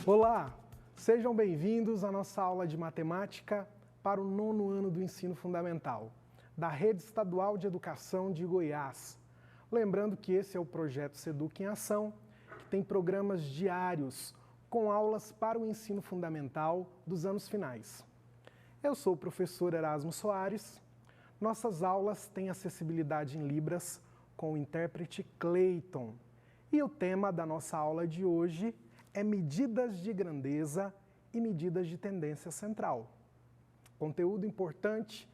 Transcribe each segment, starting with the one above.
Olá, sejam bem-vindos à nossa aula de matemática para o 9º ano do ensino fundamental, da Rede Estadual de Educação de Goiás. Lembrando que esse é o projeto Seduc em Ação, que tem programas diários com aulas para o ensino fundamental dos anos finais. Eu sou o professor Erasmo Soares. Nossas aulas têm acessibilidade em Libras com o intérprete Cleiton. E o tema da nossa aula de hoje é medidas de grandeza e medidas de tendência central. Conteúdo importante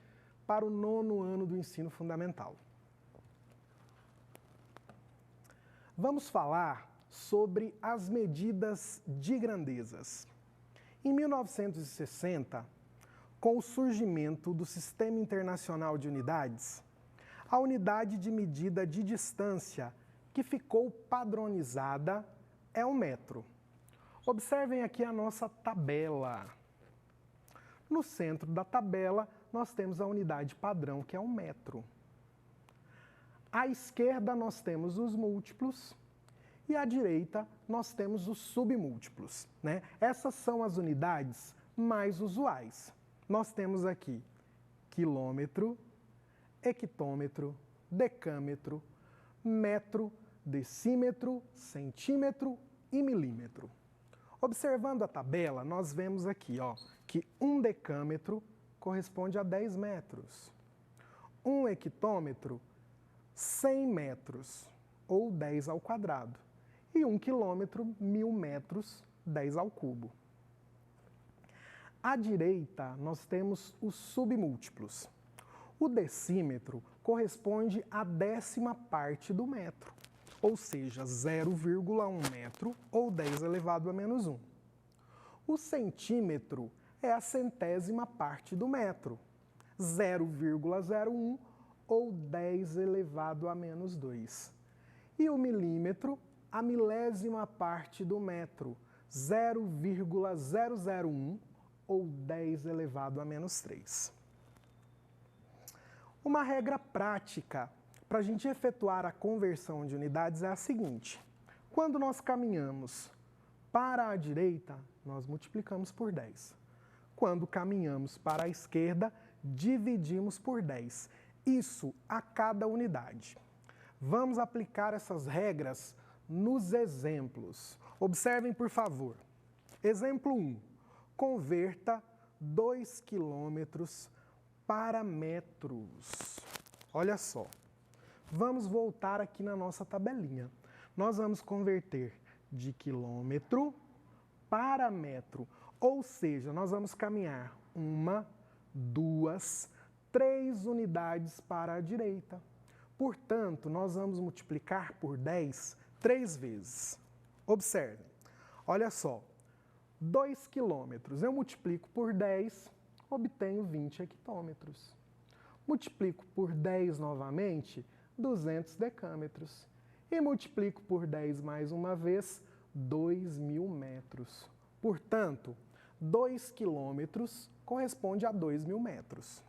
para o 9º ano do ensino fundamental. Vamos falar sobre as medidas de grandezas. Em 1960, com o surgimento do Sistema Internacional de Unidades, a unidade de medida de distância que ficou padronizada é o metro. Observem aqui a nossa tabela. No centro da tabela, nós temos a unidade padrão, que é o metro. À esquerda, nós temos os múltiplos e à direita, nós temos os submúltiplos, né? Essas são as unidades mais usuais. Nós temos aqui quilômetro, hectômetro, decâmetro, metro, decímetro, centímetro e milímetro. Observando a tabela, nós vemos aqui que 1 decâmetro corresponde a 10 metros. 1 hectômetro, 100 metros, ou 10 ao quadrado. E 1 quilômetro, 1000 metros, 10 ao cubo. À direita, nós temos os submúltiplos. O decímetro corresponde à 10ª parte do metro, ou seja, 0,1 metro ou 10 elevado a menos 1. O centímetro é a 100ª parte do metro, 0,01 ou 10 elevado a menos 2. E o milímetro, a 1000ª parte do metro, 0,001 ou 10 elevado a menos 3. Uma regra prática para a gente efetuar a conversão de unidades é a seguinte: quando nós caminhamos para a direita, nós multiplicamos por 10. Quando caminhamos para a esquerda, dividimos por 10. Isso a cada unidade. Vamos aplicar essas regras nos exemplos. Observem, por favor. Exemplo 1. Converta 2 quilômetros para metros. Olha só. Vamos voltar aqui na nossa tabelinha. Nós vamos converter de quilômetro para metro. Ou seja, nós vamos caminhar 1, 2, 3 unidades para a direita. Portanto, nós vamos multiplicar por 10 3 vezes. Observem. Olha só. 2 quilômetros. Eu multiplico por 10, obtenho 20 hectômetros. Multiplico por 10 novamente, 200 decâmetros. E multiplico por 10 mais uma vez, 2.000 metros. Portanto, 2 quilômetros corresponde a 2.000 metros.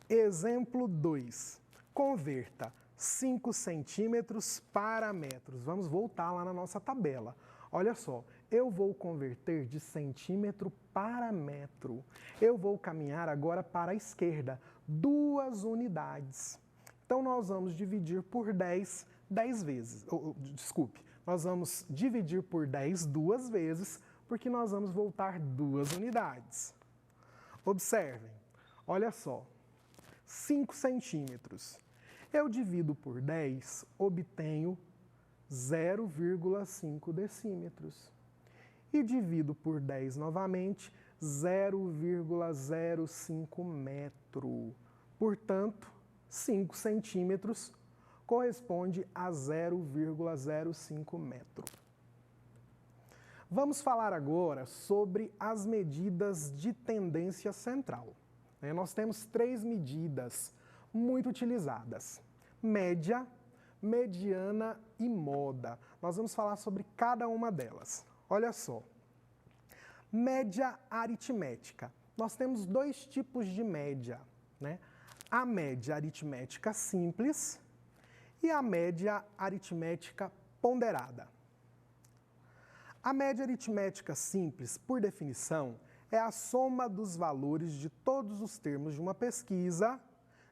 Exemplo 2. Converta 5 centímetros para metros. Vamos voltar lá na nossa tabela. Olha só, eu vou converter de centímetro para metro. Eu vou caminhar agora para a esquerda, 2 unidades. Então, nós vamos dividir por 10, 10 vezes. Nós vamos dividir por 10 2 vezes, porque nós vamos voltar 2 unidades. Observem, olha só, 5 centímetros. Eu divido por 10, obtenho 0,5 decímetros. E divido por 10 novamente, 0,05 metro. Portanto, 5 centímetros corresponde a 0,05 metro. Vamos falar agora sobre as medidas de tendência central. Nós temos 3 medidas muito utilizadas: média, mediana e moda. Nós vamos falar sobre cada uma delas. Olha só. Média aritmética. Nós temos 2 tipos de média, né? A média aritmética simples e a média aritmética ponderada. A média aritmética simples, por definição, é a soma dos valores de todos os termos de uma pesquisa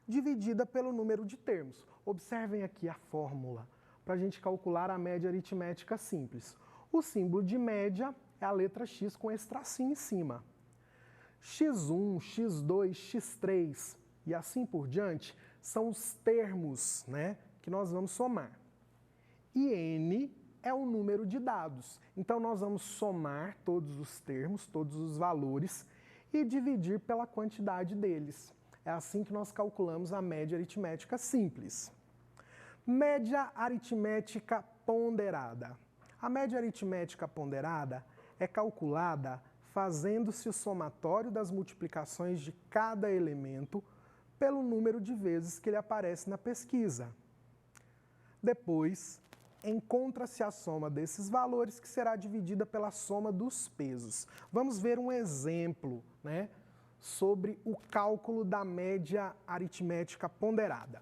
dividida pelo número de termos. Observem aqui a fórmula para a gente calcular a média aritmética simples. O símbolo de média é a letra X com esse tracinho em cima. X1, X2, X3 e assim por diante são os termos, né, que nós vamos somar. E N é o número de dados. Então, nós vamos somar todos os termos, todos os valores e dividir pela quantidade deles. É assim que nós calculamos a média aritmética simples. Média aritmética ponderada. A média aritmética ponderada é calculada fazendo-se o somatório das multiplicações de cada elemento pelo número de vezes que ele aparece na pesquisa. Depois, encontra-se a soma desses valores, que será dividida pela soma dos pesos. Vamos ver um exemplo, né, sobre o cálculo da média aritmética ponderada.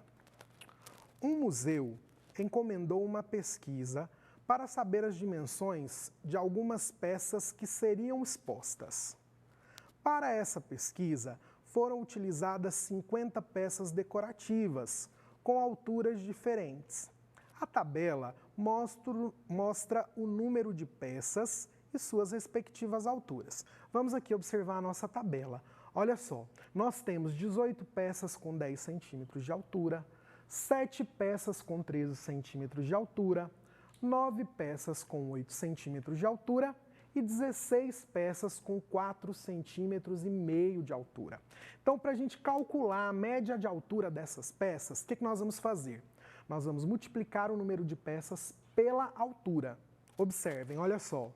Um museu encomendou uma pesquisa para saber as dimensões de algumas peças que seriam expostas. Para essa pesquisa, foram utilizadas 50 peças decorativas, com alturas diferentes. A tabela mostra o número de peças e suas respectivas alturas. Vamos aqui observar a nossa tabela. Olha só, nós temos 18 peças com 10 centímetros de altura, 7 peças com 13 centímetros de altura, 9 peças com 8 centímetros de altura e 16 peças com 4,5 centímetros de altura. Então, para a gente calcular a média de altura dessas peças, o que nós vamos fazer? Nós vamos multiplicar o número de peças pela altura. Observem, olha só,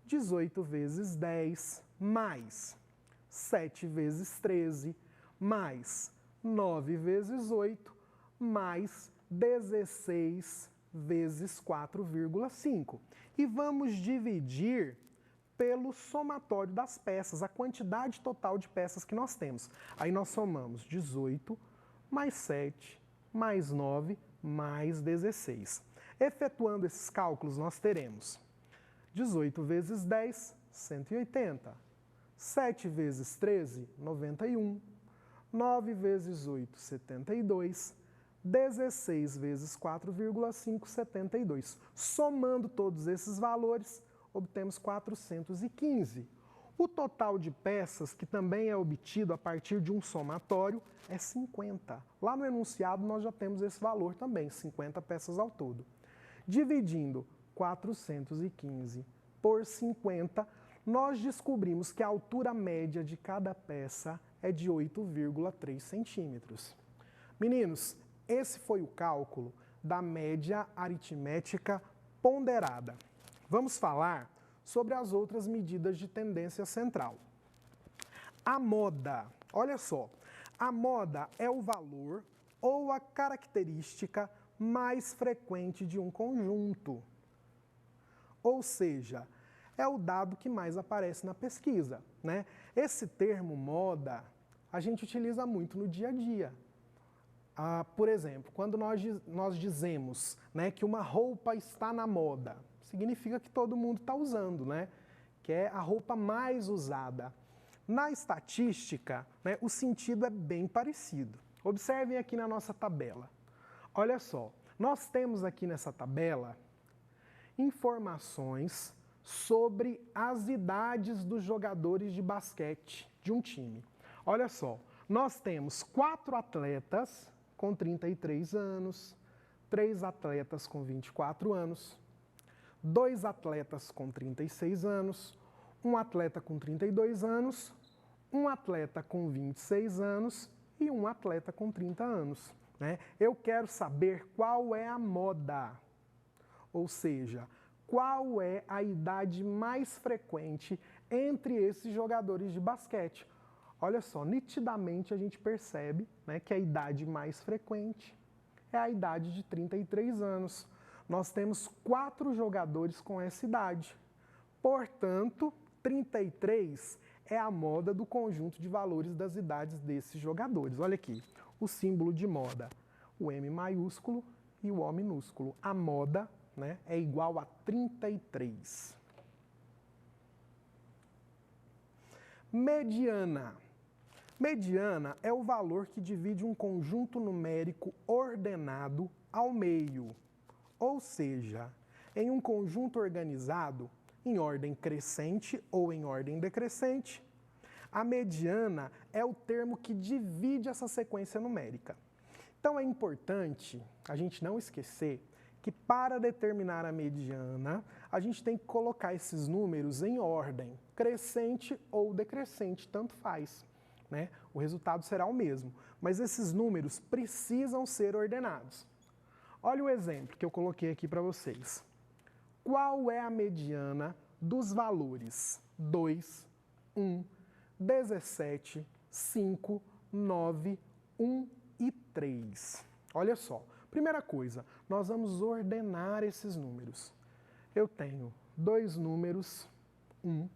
18 vezes 10 mais 7 vezes 13 mais 9 vezes 8 mais 16 vezes 4,5. E vamos dividir pelo somatório das peças, a quantidade total de peças que nós temos. Aí nós somamos 18 mais 7 mais 9 mais 16. Efetuando esses cálculos, nós teremos 18 vezes 10, 180. 7 vezes 13, 91. 9 vezes 8, 72. 16 vezes 4,5, 72. Somando todos esses valores, obtemos 415. O total de peças, que também é obtido a partir de um somatório, é 50. Lá no enunciado nós já temos esse valor também, 50 peças ao todo. Dividindo 415 por 50, nós descobrimos que a altura média de cada peça é de 8,3 centímetros. Meninos, esse foi o cálculo da média aritmética ponderada. Vamos falar sobre as outras medidas de tendência central. A moda, olha só, a moda é o valor ou a característica mais frequente de um conjunto. Ou seja, é o dado que mais aparece na pesquisa, né? Esse termo moda a gente utiliza muito no dia a dia. Por exemplo, quando nós dizemos, né, que uma roupa está na moda, significa que todo mundo está usando, né? Que é a roupa mais usada. Na estatística, né, o sentido é bem parecido. Observem aqui na nossa tabela. Olha só, nós temos aqui nessa tabela informações sobre as idades dos jogadores de basquete de um time. Olha só, nós temos 4 atletas com 33 anos, 3 atletas com 24 anos, 2 atletas com 36 anos, 1 atleta com 32 anos, 1 atleta com 26 anos e 1 atleta com 30 anos. Né? Eu quero saber qual é a moda, ou seja, qual é a idade mais frequente entre esses jogadores de basquete. Olha só, nitidamente a gente percebe, né, que a idade mais frequente é a idade de 33 anos. Nós temos 4 jogadores com essa idade. Portanto, 33 é a moda do conjunto de valores das idades desses jogadores. Olha aqui, o símbolo de moda, o M maiúsculo e o O minúsculo. A moda, né, é igual a 33. Mediana. Mediana é o valor que divide um conjunto numérico ordenado ao meio, ou seja, em um conjunto organizado em ordem crescente ou em ordem decrescente, a mediana é o termo que divide essa sequência numérica. Então é importante a gente não esquecer que para determinar a mediana, a gente tem que colocar esses números em ordem, crescente ou decrescente, tanto faz, né? O resultado será o mesmo, mas esses números precisam ser ordenados. Olha o exemplo que eu coloquei aqui para vocês. Qual é a mediana dos valores 2, 1, 17, 5, 9, 1 e 3? Olha só. Primeira coisa, nós vamos ordenar esses números. Eu tenho dois números, um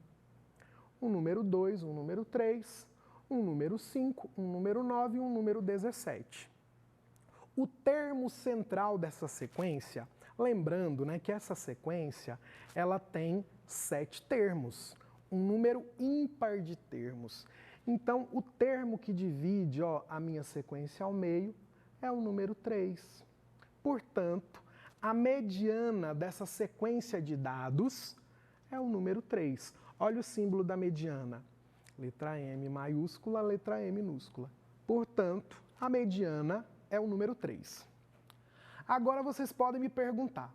número 2, um número 3, um número 5, um número 9 e um número 17. O termo central dessa sequência, lembrando, né, que essa sequência ela tem 7 termos, um número ímpar de termos. Então, o termo que divide a minha sequência ao meio é o número 3. Portanto, a mediana dessa sequência de dados é o número 3. Olha o símbolo da mediana. Letra M maiúscula, letra M minúscula. Portanto, a mediana é o número 3. Agora vocês podem me perguntar,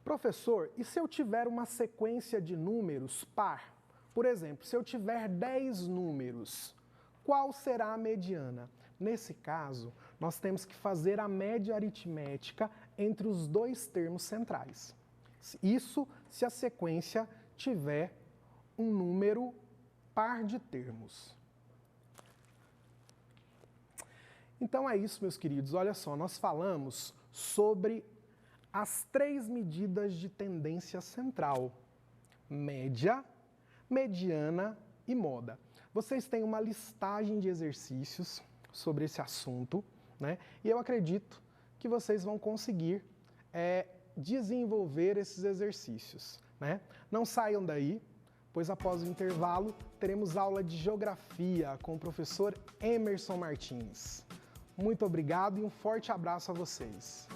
professor, e se eu tiver uma sequência de números par? Por exemplo, se eu tiver 10 números, qual será a mediana? Nesse caso, nós temos que fazer a média aritmética entre os dois termos centrais. Isso se a sequência tiver um número par de termos. Então é isso, meus queridos. Olha só, nós falamos sobre as 3 medidas de tendência central: média, mediana e moda. Vocês têm uma listagem de exercícios sobre esse assunto, né? E eu acredito que vocês vão conseguir desenvolver esses exercícios, né? Não saiam daí, pois após o intervalo teremos aula de geografia com o professor Emerson Martins. Muito obrigado e um forte abraço a vocês.